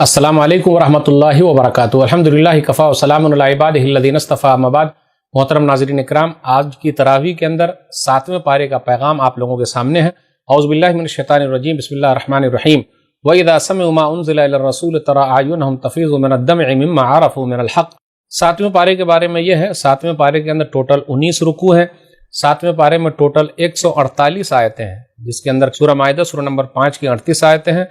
السلام علیکم ورحمۃ اللہ وبرکاتہ۔ الحمدللہ کفا وسلام علی عبادہ الذین اصطفیٰ، اما بعد۔ محترم ناظرین اکرام، آج کی تراویح کے اندر 7ویں پارے کا پیغام آپ لوگوں کے سامنے ہے۔ اعوذ باللہ من الشیطان الرجیم، بسم اللہ الرحمن الرحیم۔ وَإِذَا سَمِعُوا مَا أُنزِلَ إِلَى الرَّسُولِ تَرَىٰ أَعْيُنَهُمْ تَفِيضُ مِنَ الدَّمْعِ مِمَّا عَرَفُوا مِنَ الْحَقِّ۔ 7ویں پارے کے بارے میں یہ ہے، 7ویں پارے کے اندر ٹوٹل 19 رکوع ہیں۔ 7ویں پارے میں ٹوٹل 148 آیتیں ہیں، جس کے اندر سورہ مائدہ سورہ نمبر 5 کی 38 آیتیں ہیں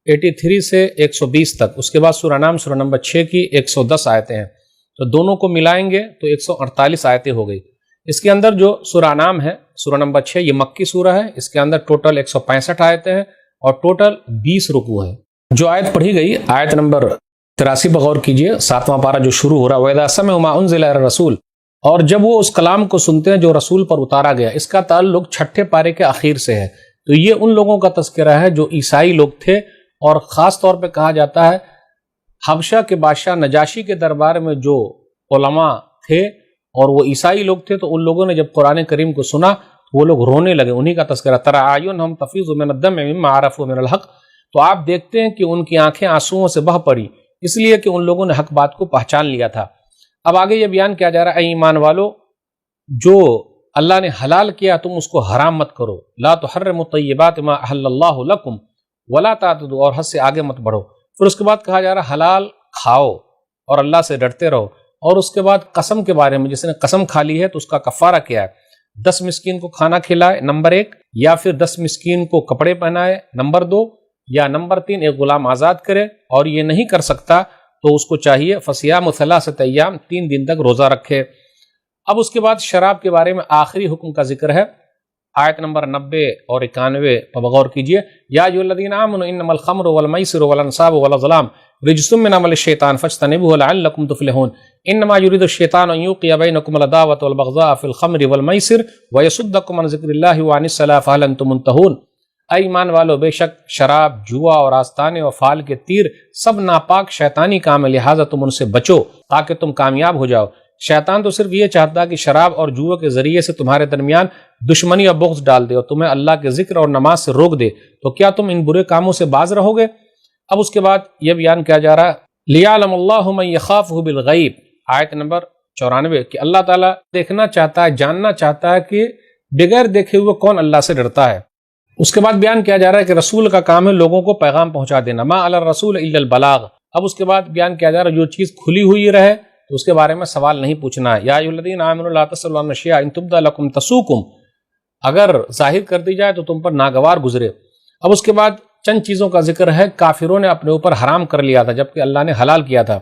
83 سے 120 تک، اس کے بعد سورہ نام سورہ نمبر 6 کی 110 آیتیں ہیں، تو دونوں کو ملائیں گے تو 148 آیتیں ہو گئی۔ اس کے اندر جو سورہ نام ہے سورہ نمبر 6، یہ مکی سورہ ہے، اس کے اندر ٹوٹل 165 آیتیں ہیں اور ٹوٹل 20 رکوع ہیں۔ جو آیت پڑھی گئی آیت نمبر 83 پر غور کیجئے، 7واں پارہ جو شروع ہو رہا ہے وَإِذَا سَمِعُوا مَا أُنزِلَ إِلَى الرَّسُولِ، اور جب وہ اس کلام کو سنتے ہیں جو رسول پر اتارا گیا، اس کا تعلق 6 پارے کے آخر سے ہے۔ تو یہ ان لوگوں کا تذکرہ ہے جو عیسائی لوگ تھے، اور خاص طور پہ کہا جاتا ہے حبشہ کے بادشاہ نجاشی کے دربار میں جو علماء تھے اور وہ عیسائی لوگ تھے، تو ان لوگوں نے جب قرآن کریم کو سنا تو وہ لوگ رونے لگے، انہی کا تذکرہ تَرَىٰ أَعْيُنَهُمْ تَفِيضُ مِنَ الدَّمْعِ مِمَّا عَرَفُوا مِنَ الْحَقِّ۔ تو آپ دیکھتے ہیں کہ ان کی آنکھیں آنسوؤں سے بہہ پڑی، اس لیے کہ ان لوگوں نے حق بات کو پہچان لیا تھا۔ اب آگے یہ بیان کیا جا رہا ہے، اے ایمان والو، جو اللہ نے حلال کیا تم اس کو حرام مت کرو، لا تحرموا الطیبات ما احل اللہ لکم ولا تعتدوا، اور حد سے آگے مت بڑھو۔ پھر اس کے بعد کہا جا رہا ہے حلال کھاؤ اور اللہ سے ڈرتے رہو، اور اس کے بعد قسم کے بارے میں، جس نے قسم کھا لی ہے تو اس کا کفارہ کیا ہے، 10 مسکین کو کھانا کھلائے نمبر 1، یا پھر 10 مسکین کو کپڑے پہنائے نمبر 2، یا نمبر 3 ایک غلام آزاد کرے، اور یہ نہیں کر سکتا تو اس کو چاہیے فصیام 3 ایام، 3 دن تک روزہ رکھے۔ اب اس کے بعد شراب کے بارے میں آخری حکم کا ذکر ہے، آیت نمبر 90 اور 91 پر غور کیجئے۔ یا ایھا الذین آمنوا انما الخمر والمیسر والانصاب والازلام رجس من عمل الشیطان فاجتنبوه لعلکم تفلحون انما یرید الشیطان ان یوقع بینکم العداوۃ والبغضاء فی الخمر والمیسر ویصدکم عن ذکر اللہ وعن الصلاۃ فہل انتم منتہون۔ اے ایمان والو، بے شک شراب، جوا اور آستانے اور فال کے تیر سب ناپاک شیطانی کام ہے، لہٰذا تم ان سے بچو تاکہ تم کامیاب ہو جاؤ۔ شیطان تو صرف یہ چاہتا ہے کہ شراب اور جوے کے ذریعے سے تمہارے درمیان دشمنی اور بغض ڈال دے اور تمہیں اللہ کے ذکر اور نماز سے روک دے، تو کیا تم ان برے کاموں سے باز رہو گے؟ اب اس کے بعد یہ بیان کیا جا رہا ہے لِيَعْلَمَ اللَّهُ مَن يَخَافُهُ بِالْغَيْبِ، آیت نمبر 94، کہ اللہ تعالیٰ دیکھنا چاہتا ہے، جاننا چاہتا ہے کہ بغیر دیکھے ہوئے کون اللہ سے ڈرتا ہے۔ اس کے بعد بیان کیا جا رہا ہے کہ رسول کا کام ہے لوگوں کو پیغام پہنچا دینا، مَا عَلَى الرَّسُولِ إِلَّا الْبَلَاغُ۔ اب اس کے بعد بیان کیا جا رہا ہے جو چیز کھلی ہوئی رہے تو اس کے بارے میں سوال نہیں پوچھنا ہے۔ یا ایھا الذین آمنوا لا تسألوا عن اشیاء ان تبد لکم تسؤکم، اگر ظاہر کر دی جائے تو تم پر ناگوار گزرے۔ اب اس کے بعد چند چیزوں کا ذکر ہے کافروں نے اپنے اوپر حرام کر لیا تھا جبکہ اللہ نے حلال کیا تھا۔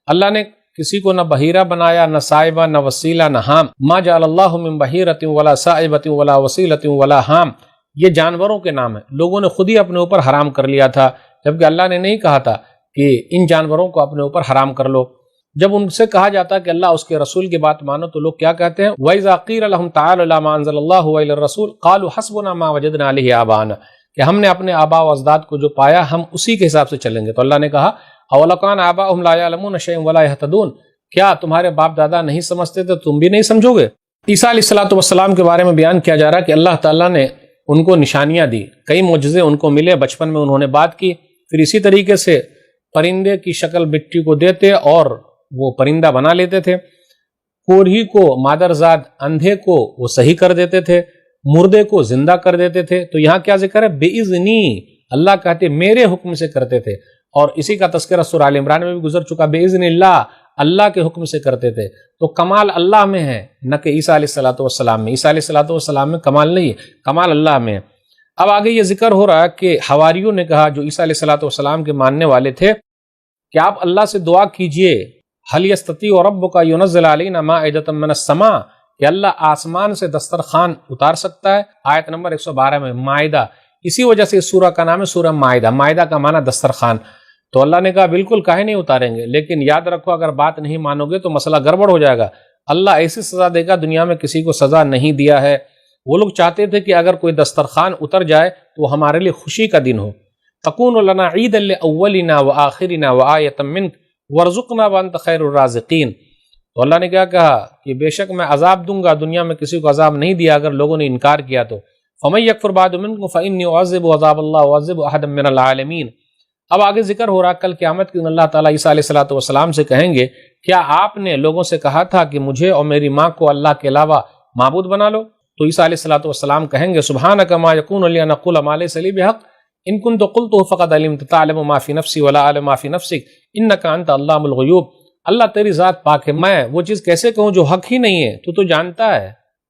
اللہ نے کسی کو نہ بحیرہ بنایا، نہ سائبہ، نہ وسیلہ، نہ حام۔ ما جعل اللہ من بحیرۃ ولا سائبۃ ولا وسیلۃ ولا حام، یہ جانوروں کے نام ہیں، لوگوں نے خود ہی اپنے اوپر حرام کر لیا تھا جبکہ اللہ نے نہیں کہا تھا کہ ان جانوروں کو اپنے اوپر حرام کر لو۔ جب ان سے کہا جاتا ہے کہ اللہ اس کے رسول کی بات مانو تو لوگ کیا کہتے ہیں، وَإِذَا قِيلَ لَهُمْ تَعَالَوْا إِلَىٰ مَا أَنزَلَ اللَّهُ وَإِلَى الرَّسُولِ قَالُوا حَسْبُنَا مَا وَجَدْنَا عَلَيْهِ آبَاءَنَا، کہ ہم نے اپنے آباء و اجداد کو جو پایا ہم اسی کے حساب سے چلیں گے۔ تو اللہ نے کہا أَوَلَوْ كَانَ آبَاؤُهُمْ لَا يَعْلَمُونَ شَيْئًا وَلَا يَهْتَدُونَ، کیا تمہارے باپ دادا نہیں سمجھتے تو تم بھی نہیں سمجھو گے؟ عیسیٰ علیہ السلام کے بارے میں بیان کیا جا رہا ہے کہ اللہ تعالیٰ نے ان کو نشانیاں دی، کئی معجزے ان کو ملے، بچپن میں انہوں نے بات کی، پھر اسی طریقے سے پرندے کی شکل مٹی کو دیتے اور وہ پرندہ بنا لیتے تھے، کوڑھی کو مادرزاد، اندھے کو وہ صحیح کر دیتے تھے، مردے کو زندہ کر دیتے تھے۔ تو یہاں کیا ذکر ہے، بِإِذْنِی، اللہ کہتے میرے حکم سے کرتے تھے، اور اسی کا تذکرہ سورہ آل عمران میں بھی گزر چکا، بِإِذْنِ اللہ، اللہ کے حکم سے کرتے تھے۔ تو کمال اللہ میں ہے، نہ کہ عیسیٰ علیہ السلام میں۔ عیسیٰ علیہ السلام میں کمال نہیں ہے، کمال اللہ میں ہے۔ اب آگے یہ ذکر ہو رہا ہے کہ حواریوں نے کہا جو عیسیٰ علیہ السلام کے ماننے والے تھے کہ آپ اللہ سے دعا کیجئے، هل يستطيع ربك ينزل علينا مائدة من السماء، کہ اللہ آسمان سے دسترخوان اتار سکتا ہے۔ آیت نمبر 112 میں مائدہ، اسی وجہ سے اس سورہ کا نام ہے سورہ مائدہ، مائدہ کا معنی دسترخوان۔ تو اللہ نے کہا بالکل کاہے نہیں اتاریں گے، لیکن یاد رکھو اگر بات نہیں مانو گے تو مسئلہ گڑبڑ ہو جائے گا، اللہ ایسی سزا دے گا، دنیا میں کسی کو سزا نہیں دیا ہے۔ وہ لوگ چاہتے تھے کہ اگر کوئی دسترخوان اتر جائے تو وہ ہمارے لیے خوشی کا دن ہو، تکون لنا عید لاولنا وآخرنا وآیۃ منک وارزقنا وانت خیر الرازقین۔ تو اللہ نے کیا کہا کہ بے شک میں عذاب دوں گا، دنیا میں کسی کو عذاب نہیں دیا اگر لوگوں نے انکار کیا تو۔ فمن یکفر بعد منکم فانی اعذب عذاب اللہ اعذب احدا من العالمین، اب آگے ذکر ہو رہا کل قیامت کے دن اللہ تعالیٰ عیسیٰ علیہ الصلوۃ والسلام سے کہیں گے کیا آپ نے لوگوں سے کہا تھا کہ مجھے اور میری ماں کو اللہ کے علاوہ معبود بنا لو؟ تو عیسیٰ علیہ الصلوۃ والسلام کہیں گے سبحانک ما یکون لی ان اقول ما لیس لی بحق ان کنت قلتہ فقد علمت تعلم ما فی نفسی ولا اعلم ما فی نفسک انک انت علام الغیوب۔ اللہ تیری ذات پاک ہے، میں وہ چیز کیسے کہوں جو حق ہی نہیں ہے؟ تو جانتا ہے،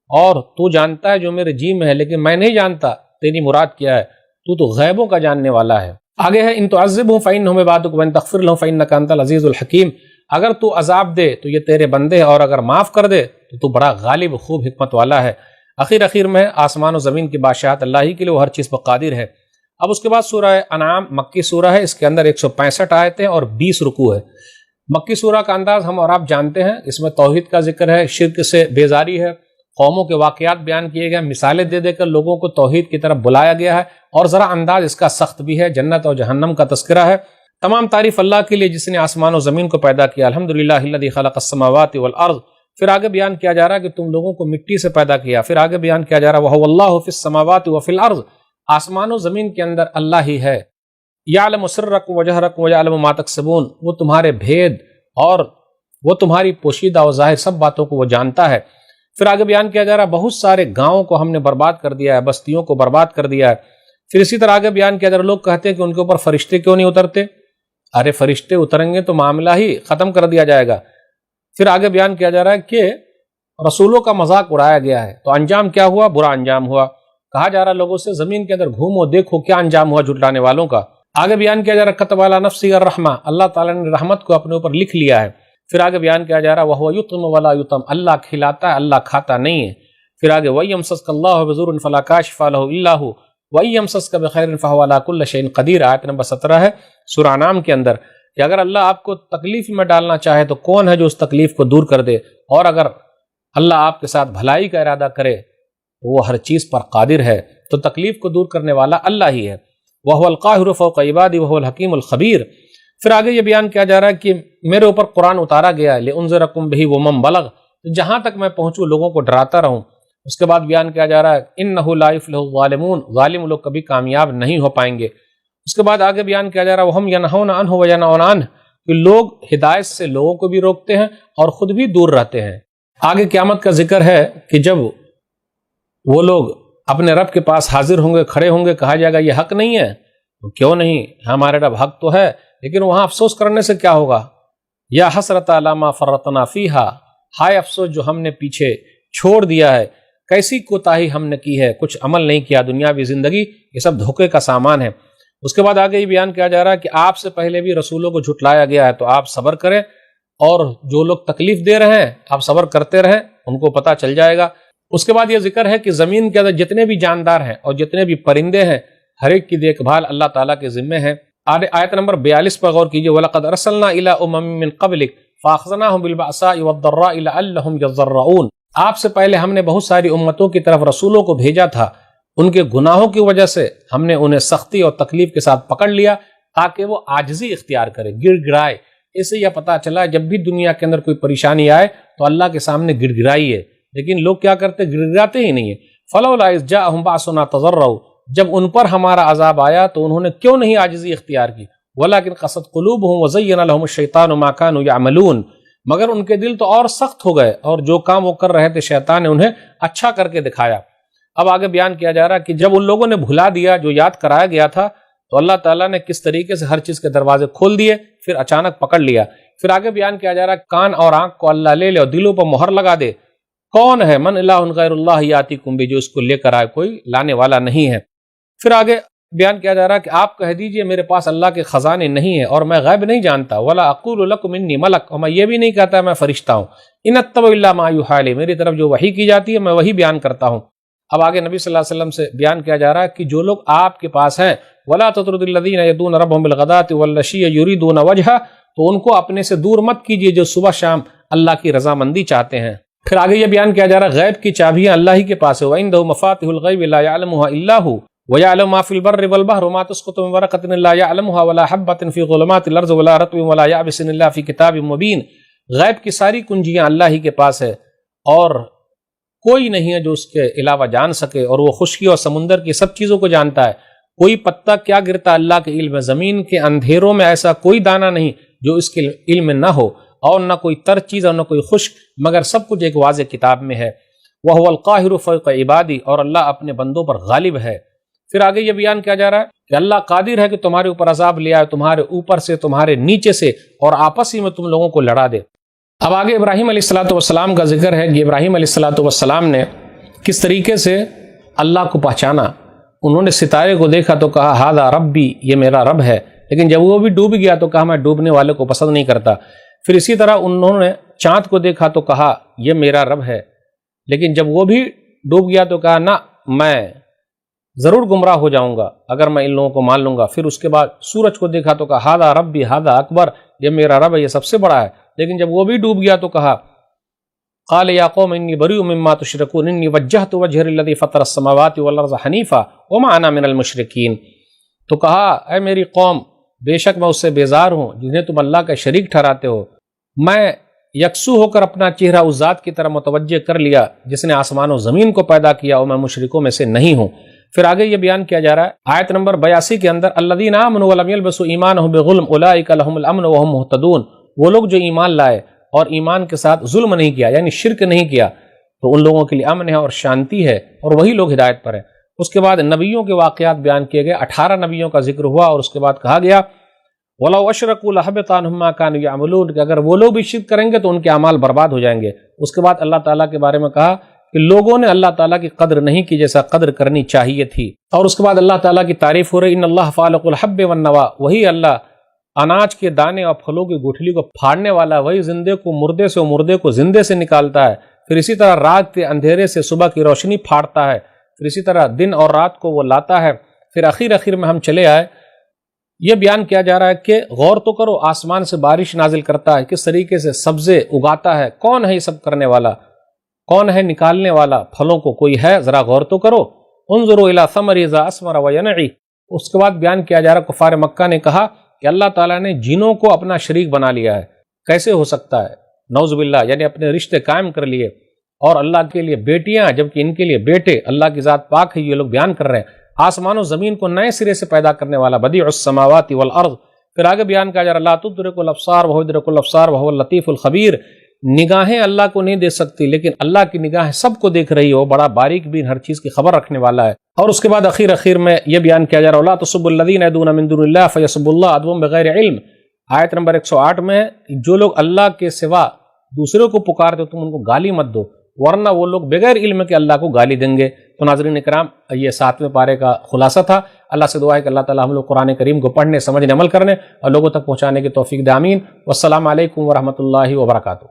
اور تو جانتا ہے جو میرے جی میں ہے، لیکن میں نہیں جانتا تیری مراد کیا ہے، تو غیبوں کا جاننے والا ہے۔ آگے ہے ان تعذبہم فانہم عبادک وان تغفر لہم فانک انت العزیز الحکیم، اگر تو عذاب دے تو یہ تیرے بندے ہیں، اور اگر معاف کر دے تو بڑا غالب خوب حکمت والا ہے۔ اخیر میں آسمان و زمین کی بادشاہت اللہ ہی کے لیے، وہ ہر چیز پر قادر ہے۔ اب اس کے بعد سورہ انعام مکی سورہ ہے، اس کے اندر 165 آیتیں اور 20 رکوع ہے۔ مکی سورہ کا انداز ہم اور آپ جانتے ہیں، اس میں توحید کا ذکر ہے، شرک سے بیزاری ہے، قوموں کے واقعات بیان کیے گئے، مثالیں دے دے کر لوگوں کو توحید کی طرف بلایا گیا ہے، اور ذرا انداز اس کا سخت بھی ہے، جنت اور جہنم کا تذکرہ ہے۔ تمام تعریف اللہ کے لیے جس نے آسمان و زمین کو پیدا کیا، الحمدللہ الذی خلق السماوات والارض۔ پھر آگے بیان کیا جا رہا ہے کہ تم لوگوں کو مٹی سے پیدا کیا، پھر آگے بیان کیا جا رہا ہے وَهُوَ اللَّهُ فِي السَّمَاوَاتِ وَفِي الْأَرْضِ، آسمان و زمین کے اندر اللہ ہی ہے۔ یعلم سرکم وجہرکم ویعلم ما تکسبون، وہ تمہارے بھید اور وہ تمہاری پوشیدہ و ظاہر سب باتوں کو وہ جانتا ہے۔ پھر آگے بیان کیا جا رہا ہے بہت سارے گاؤں کو ہم نے برباد کر دیا ہے، بستیوں کو برباد کر دیا ہے۔ پھر اسی طرح آگے بیان کیا جا رہا ہے لوگ کہتے ہیں کہ ان کے اوپر فرشتے کیوں نہیں اترتے؟ ارے فرشتے اتریں گے تو معاملہ ہی ختم کر دیا جائے گا۔ پھر آگے بیان کیا جا رہا ہے کہ رسولوں کا مذاق اڑایا گیا ہے، تو انجام کیا ہوا؟ برا انجام ہوا۔ کہا جا رہا ہے لوگوں سے زمین کے اندر گھومو دیکھو کیا انجام ہوا جھٹلانے والوں کا۔ آگے بیان کیا جا رہا ہے کتب علی نفسہ الرحمہ، اللہ تعالیٰ نے رحمت کو اپنے اوپر لکھ لیا ہے۔ پھر آگے بیان کیا جا رہا ہے وَهُوَ يُطْعِمُ وَلَا يُطْعَمُ، اللہ کھلاتا ہے اللہ کھاتا نہیں ہے۔ پھر آگے وَإِن اللَّهُ بِضُرٍّ فَلَا كَاشِفَ لَهُ إِلَّا هُوَ وَإِن يَمْسَسْكَ بِخَيْرٍ فَهُوَ عَلَى كُلِّ شَيْءٍ قَدِيرٌ، آیت نمبر 17 ہے سورہ انعام کے اندر، کہ اگر اللہ آپ کو تکلیف میں ڈالنا چاہے تو کون ہے جو اس تکلیف کو دور کر دے، اور اگر اللہ آپ کے ساتھ بھلائی کا ارادہ کرے تو وہ ہر چیز پر قادر ہے، تو تکلیف کو دور کرنے والا اللہ ہی ہے۔ وَهُوَ الْقَاهِرُ فَوْقَ عِبَادِهِ وَهُوَ الْحَكِيمُ الْخَبِيرُ۔ پھر آگے یہ بیان کیا جا رہا ہے کہ میرے اوپر قرآن اتارا گیا ہے لِأُنذِرَكُم بِهِ وَمَن بَلَغَ، جہاں تک میں پہنچوں لوگوں کو ڈراتا رہوں۔ اس کے بعد بیان کیا جا رہا ہے إِنَّهُ لَا يُفْلِحُ الظَّالِمُونَ، ظالم لوگ کبھی کامیاب نہیں ہو پائیں گے۔ اس کے بعد آگے بیان کیا جا رہا ہے وَهُمْ يَنْهَوْنَ عَنْهُ وَيَنْأَوْنَ عَنْهُ، کہ لوگ ہدایت سے لوگوں کو بھی روکتے ہیں اور خود بھی دور رہتے ہیں۔ آگے قیامت کا ذکر ہے کہ جب وہ لوگ اپنے رب کے پاس حاضر ہوں گے، کھڑے ہوں گے، کہا جائے گا یہ حق نہیں ہے، تو کیوں نہیں، ہمارے رب حق تو ہے، لیکن وہاں افسوس کرنے سے کیا ہوگا؟ یا حسرۃ علی ما فرطنا فیہا، ہائے افسوس جو ہم نے پیچھے چھوڑ دیا ہے، کیسی کوتاہی ہم نے کی ہے، کچھ عمل نہیں کیا، دنیاوی زندگی یہ سب دھوکے کا سامان ہے۔ اس کے بعد آگے یہ بیان کیا جا رہا ہے کہ آپ سے پہلے بھی رسولوں کو جھٹلایا گیا ہے، تو آپ صبر کریں، اور جو لوگ تکلیف دے رہے ہیں آپ صبر کرتے رہیں، ان کو پتہ چل جائے گا۔ اس کے بعد یہ ذکر ہے کہ زمین کے اندر جتنے بھی جاندار ہیں اور جتنے بھی پرندے ہیں، ہر ایک کی دیکھ بھال اللہ تعالیٰ کے ذمے ہے۔ آیت نمبر 42 پر غور کیجئے وَلَقَدْ أَرْسَلْنَا إِلَىٰ أُمَمٍ مِّن قَبْلِكَ فَأَخَذْنَاهُمْ بِالْبَأْسَاءِ وَالضَّرَّاءِ لَعَلَّهُمْ يَضَّرَّعُونَ، آپ سے پہلے ہم نے بہت ساری امتوں کی طرف رسولوں کو بھیجا تھا، ان کے گناہوں کی وجہ سے ہم نے انہیں سختی اور تکلیف کے ساتھ پکڑ لیا تاکہ وہ عاجزی اختیار کرے، گڑ گڑائے۔ اس سے یہ پتہ چلا جب بھی دنیا کے اندر کوئی پریشانی آئے تو اللہ کے سامنے گڑ گڑائیے، لیکن لوگ کیا کرتے؟ گڑ گڑاتے ہی نہیں ہیں۔ فَلَوْلَا إِذْ جَاءَهُم بَأْسُنَا تَضَرَّعُوا، جب ان پر ہمارا عذاب آیا تو انہوں نے کیوں نہیں عاجزی اختیار کی؟ وَلَكِنْ قَسَتْ قُلُوبُهُمْ وَزَيَّنَ لَهُمُ الشَّيْطَانُ مَا كَانُوا يَعْمَلُونَ، مگر ان کے دل تو اور سخت ہو گئے، اور جو کام وہ کر رہے تھے شیطان نے انہیں اچھا کر کے دکھایا۔ اب آگے بیان کیا جا رہا ہے کہ جب ان لوگوں نے بھلا دیا جو یاد کرایا گیا تھا، تو اللہ تعالیٰ نے کس طریقے سے ہر چیز کے دروازے کھول دیے، پھر اچانک پکڑ لیا۔ پھر آگے بیان کیا جا رہا ہے کان اور آنکھ کو اللہ لے لے اور دلوں پر مہر لگا دے۔ کون ہے؟ من الہ غیر اللہ یاتیکم بہ، جو اس کو لے کر آئے، کوئی لانے والا نہیں ہے۔ پھر آگے بیان کیا جا رہا ہے کہ آپ کہہ دیجئے میرے پاس اللہ کے خزانے نہیں ہیں اور میں غیب نہیں جانتا، ولا اقول لکم انی ملک، اور میں یہ بھی نہیں کہتا میں فرشتہ ہوں، ان اتبع الا ما یوحی الی، میری طرف جو وحی کی جاتی ہے میں وہی بیان کرتا ہوں۔ اب آگے نبی صلی اللہ علیہ وسلم سے بیان کیا جا رہا ہے کہ جو لوگ آپ کے پاس ہیں ولا تطرد الذین یدعون ربهم بالغداۃ والعشی یریدون وجہہ، تو ان کو اپنے سے دور مت کیجیے جو صبح شام اللہ کی رضامندی چاہتے ہیں۔ پھر آگے یہ بیان کیا جا رہا ہے غیب کی چابیاں اللہ ہی کے پاس ہے، وعنده مفاتیح الغیب لا یعلمها الا هو وَيَعْلَمُ مَا فِي الْبَرِّ وَالْبَحْرِ وَمَا تَسْقُطُ مِنْ وَرَقَةٍ إِلَّا يَعْلَمُهَا وَلَا حَبَّةٍ فِي ظُلُمَاتِ الْأَرْضِ وَلَا رَطْبٍ وَلَا يَابِسٍ إِلَّا فِي كِتَابٍ مُبِينٍ، غیب کی ساری کنجیاں اللہ ہی کے پاس ہے، اور کوئی نہیں ہے جو اس کے علاوہ جان سکے، اور وہ خشکی اور سمندر کی سب چیزوں کو جانتا ہے۔ کوئی پتا کیا گرتا اللہ کے علم ہے، زمین کے اندھیروں میں ایسا کوئی دانہ نہیں جو اس کے علم میں نہ ہو، اور نہ کوئی تر چیز اور نہ کوئی خشک، مگر سب کچھ ایک واضح کتاب میں ہے۔ وَهُوَ الْقَاهِرُ فَوْقَ عِبَادِهِ، اور اللہ اپنے بندوں پر غالب ہے۔ پھر آگے یہ بیان کیا جا رہا ہے کہ اللہ قادر ہے کہ تمہارے اوپر عذاب لے آئے، تمہارے اوپر سے، تمہارے نیچے سے، اور آپس ہی میں تم لوگوں کو لڑا دے۔ اب آگے ابراہیم علیہ السلام کا ذکر ہے کہ ابراہیم علیہ السلام نے کس طریقے سے اللہ کو پہچانا۔ انہوں نے ستارے کو دیکھا تو کہا ہذا ربی، یہ میرا رب ہے، لیکن جب وہ بھی ڈوب گیا تو کہا میں ڈوبنے والے کو پسند نہیں کرتا۔ پھر اسی طرح انہوں نے چاند کو دیکھا تو کہا یہ میرا رب ہے، لیکن جب وہ بھی ڈوب گیا تو کہا نہ، میں ضرور گمراہ ہو جاؤں گا اگر میں ان لوگوں کو مان لوں گا۔ پھر اس کے بعد سورج کو دیکھا تو کہا ہذا ربی ہذا اکبر، یہ میرا رب ہے، یہ سب سے بڑا ہے، لیکن جب وہ بھی ڈوب گیا تو کہا قال یا قوم انی بریء مما تشرکون انی وجہت وجہی للذی فطر السماوات والارض حنیفا وما انا من المشرکین، تو کہا اے میری قوم، بے شک میں اس سے بیزار ہوں جنہیں تم اللہ کا شریک ٹھہراتے ہو، میں یکسو ہو کر اپنا چہرہ اس ذات کی طرف متوجہ کر لیا جس نے آسمان و زمین کو پیدا کیا، اور میں مشرکوں میں سے نہیں ہوں۔ پھر آگے یہ بیان کیا جا رہا ہے آیت نمبر 82 کے اندر الذین آمنوا ولم یلبسوا ایمانهم بظلم اولئک لهم الامن وهم مہتدون، وہ لوگ جو ایمان لائے اور ایمان کے ساتھ ظلم نہیں کیا، یعنی شرک نہیں کیا، تو ان لوگوں کے لیے امن ہے اور شانتی ہے، اور وہی لوگ ہدایت پر ہیں۔ اس کے بعد نبیوں کے واقعات بیان کیے گئے، 18 نبیوں کا ذکر ہوا، اور اس کے بعد کہا گیا وَلَوْ أَشْرَكُوا لَحَبِطَ عَنْهُمْ مَا كَانُوا يَعْمَلُونَ، کہ اگر وہ لوگ بھی شرک کریں گے تو ان کے اعمال برباد ہو جائیں گے۔ اس کے بعد اللہ تعالیٰ کے بارے میں کہا کہ لوگوں نے اللہ تعالیٰ کی قدر نہیں کی جیسا قدر کرنی چاہیے تھی، اور اس کے بعد اللہ تعالیٰ کی تعریف ہو رہی ان اللہ فالق الحب والنوا، وہی اللہ اناج کے دانے اور پھلوں کی گٹھلی کو پھاڑنے والا، وہی زندے کو مردے سے اور مردے کو زندے سے نکالتا ہے، پھر اسی طرح رات کے اندھیرے سے صبح کی روشنی پھاڑتا ہے، پھر اسی طرح دن اور رات کو وہ لاتا ہے۔ پھر اخیر میں ہم چلے آئے، یہ بیان کیا جا رہا ہے کہ غور تو کرو، آسمان سے بارش نازل کرتا ہے، کس طریقے سے سبزے اگاتا ہے، کون ہے یہ سب کرنے والا، کون ہے نکالنے والا پھلوں کو، کوئی ہے، ذرا غور تو کرو۔ انظروا الی ثمرہ اذا اثمر وینعی۔ اس کے بعد بیان کیا جا رہا ہے کفار مکہ نے کہا کہ اللہ تعالیٰ نے جنوں کو اپنا شریک بنا لیا ہے، کیسے ہو سکتا ہے، نعوذ باللہ، یعنی اپنے رشتے قائم کر لیے، اور اللہ کے لیے بیٹیاں جبکہ ان کے لیے بیٹے، اللہ کی ذات پاک ہے، یہ لوگ بیان کر رہے ہیں۔ آسمان و زمین کو نئے سرے سے پیدا کرنے والا بدیع السماوات والارض۔ پھر آگے بیان کیا جا رہا لا تدرک الابصار وهو يدرك الابصار وهو اللطیف الخبیر، نگاہیں اللہ کو نہیں دیکھ سکتی لیکن اللہ کی نگاہیں سب کو دیکھ رہی ہو، بڑا باریک بھی ہر چیز کی خبر رکھنے والا ہے۔ اور اس کے بعد اخیر میں یہ بیان کیا جا رہا لا تسبوا الذین يدعون من دون اللہ فیسبوا اللہ عدوا بغیر علم۔ آیت نمبر 108 میں جو لوگ اللہ کے سوا دوسروں کو پکارتے تم ان کو گالی مت دو، ورنہ وہ لوگ بغیر علم کے اللہ کو گالی دیں گے۔ تو ناظرین اکرام، یہ 7ویں پارے کا خلاصہ تھا۔ اللہ سے دعا ہے کہ اللہ تعالیٰ ہم لوگ قرآن کریم کو پڑھنے، سمجھنے، عمل کرنے اور لوگوں تک پہنچانے کی توفیق دے، آمین۔ والسلام علیکم ورحمۃ اللہ وبرکاتہ۔